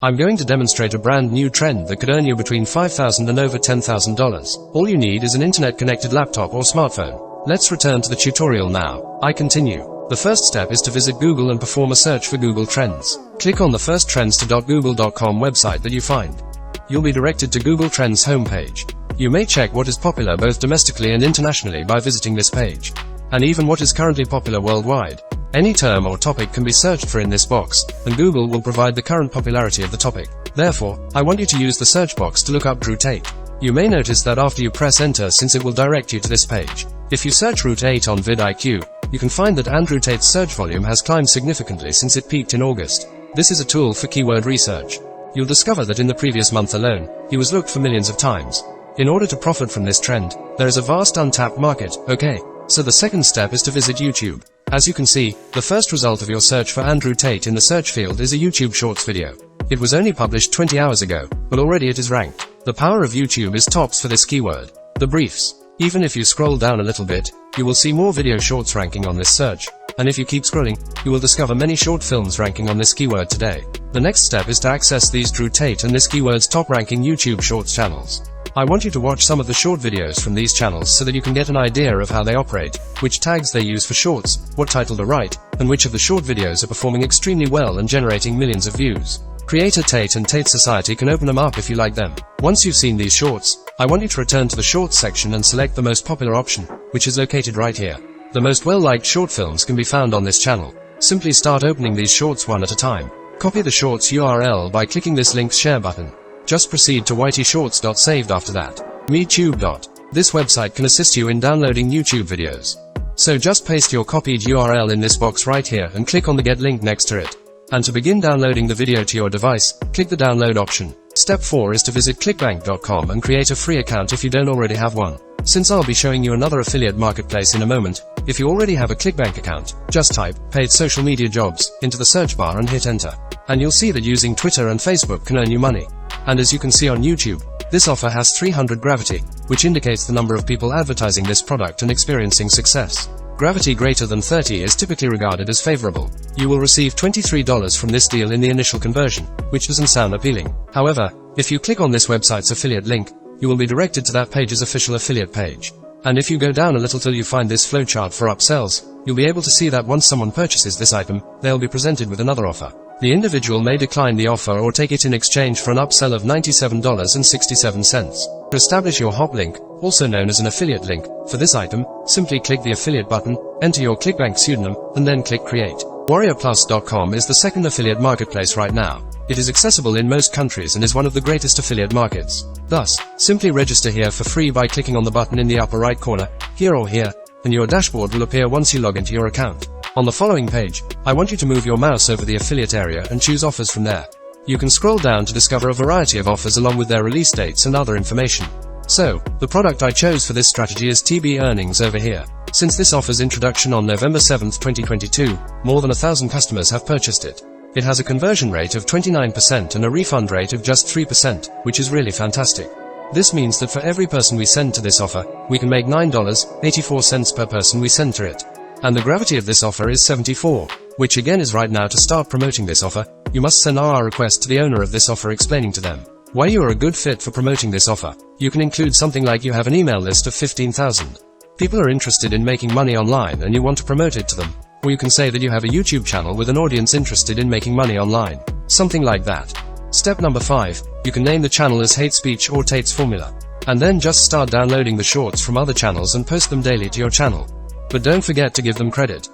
I'm going to demonstrate a brand new trend that could earn you between $5,000 and over $10,000. All you need is an internet-connected laptop or smartphone. Let's return to the tutorial now. I continue. The first step is to visit Google and perform a search for Google Trends. Click on the first trends.google.com website that you find. You'll be directed to Google Trends homepage. You may check what is popular both domestically and internationally by visiting this page, and even what is currently popular worldwide. Any term or topic can be searched for in this box, and Google will provide the current popularity of the topic. Therefore, I want you to use the search box to look up Drew Tate. You may notice that after you press enter, since it will direct you to this page. If you search Drew Tate on vidIQ, you can find that Andrew Tate's search volume has climbed significantly since it peaked in August. This is a tool for keyword research. You'll discover that in the previous month alone, he was looked for millions of times. In order to profit from this trend, there is a vast untapped market. Okay, so the second step is to visit YouTube. As you can see, the first result of your search for Andrew Tate in the search field is a YouTube Shorts video. It was only published 20 hours ago, but already it is ranked. The power of YouTube is tops for this keyword. The briefs. Even if you scroll down a little bit, you will see more video shorts ranking on this search. And if you keep scrolling, you will discover many short films ranking on this keyword today. The next step is to access these Drew Tate and this keyword's top ranking YouTube Shorts channels. I want you to watch some of the short videos from these channels so that you can get an idea of how they operate, which tags they use for shorts, what title to write, and which of the short videos are performing extremely well and generating millions of views. Creator Tate and Tate Society can open them up if you like them. Once you've seen these shorts, I want you to return to the shorts section and select the most popular option, which is located right here. The most well-liked short films can be found on this channel. Simply start opening these shorts one at a time. Copy the shorts URL by clicking this link's share button. Just proceed to ytshorts.saved after that. MeTube. This website can assist you in downloading YouTube videos. So just paste your copied URL in this box right here and click on the Get link next to it. And to begin downloading the video to your device, click the download option. Step 4 is to visit clickbank.com and create a free account if you don't already have one. Since I'll be showing you another affiliate marketplace in a moment, if you already have a ClickBank account, just type paid social media jobs into the search bar and hit enter. And you'll see that using Twitter and Facebook can earn you money. And as you can see on YouTube, this offer has 300 gravity, which indicates the number of people advertising this product and experiencing success. Gravity greater than 30 is typically regarded as favorable. You will receive $23 from this deal in the initial conversion, which doesn't sound appealing. However, if you click on this website's affiliate link, you will be directed to that page's official affiliate page. And if you go down a little till you find this flowchart for upsells, you'll be able to see that once someone purchases this item, they'll be presented with another offer. The individual may decline the offer or take it in exchange for an upsell of $97.67. To establish your hop link, also known as an affiliate link, for this item, simply click the affiliate button, enter your ClickBank pseudonym, and then click Create. WarriorPlus.com is the second affiliate marketplace right now. It is accessible in most countries and is one of the greatest affiliate markets. Thus, simply register here for free by clicking on the button in the upper right corner, here or here, and your dashboard will appear once you log into your account. On the following page, I want you to move your mouse over the affiliate area and choose offers from there. You can scroll down to discover a variety of offers along with their release dates and other information. So, the product I chose for this strategy is TB Earnings over here. Since this offer's introduction on November 7, 2022, more than 1,000 customers have purchased it. It has a conversion rate of 29% and a refund rate of just 3%, which is really fantastic. This means that for every person we send to this offer, we can make $9.84 per person we send to it. And the gravity of this offer is 74, which again is right now. To start promoting this offer, you must send our request to the owner of this offer explaining to them why you are a good fit for promoting this offer. You can include something like you have an email list of 15,000. People are interested in making money online and you want to promote it to them. Or you can say that you have a YouTube channel with an audience interested in making money online. Something like that. Step number 5, you can name the channel as Hate Speech or Tate's Formula. And then just start downloading the shorts from other channels and post them daily to your channel. But don't forget to give them credit.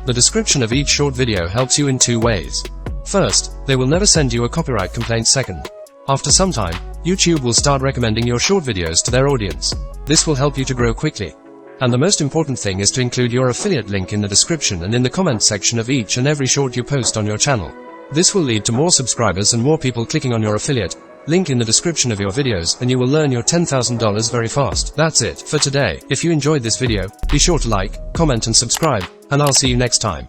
The description of each short video helps you in 2 ways. First, they will never send you a copyright complaint. Second, after some time, YouTube will start recommending your short videos to their audience. This will help you to grow quickly. And the most important thing is to include your affiliate link in the description and in the comment section of each and every short you post on your channel. This will lead to more subscribers and more people clicking on your affiliate link in the description of your videos, and you will earn your $10,000 very fast. That's it for today. If you enjoyed this video, be sure to like, comment and subscribe, and I'll see you next time.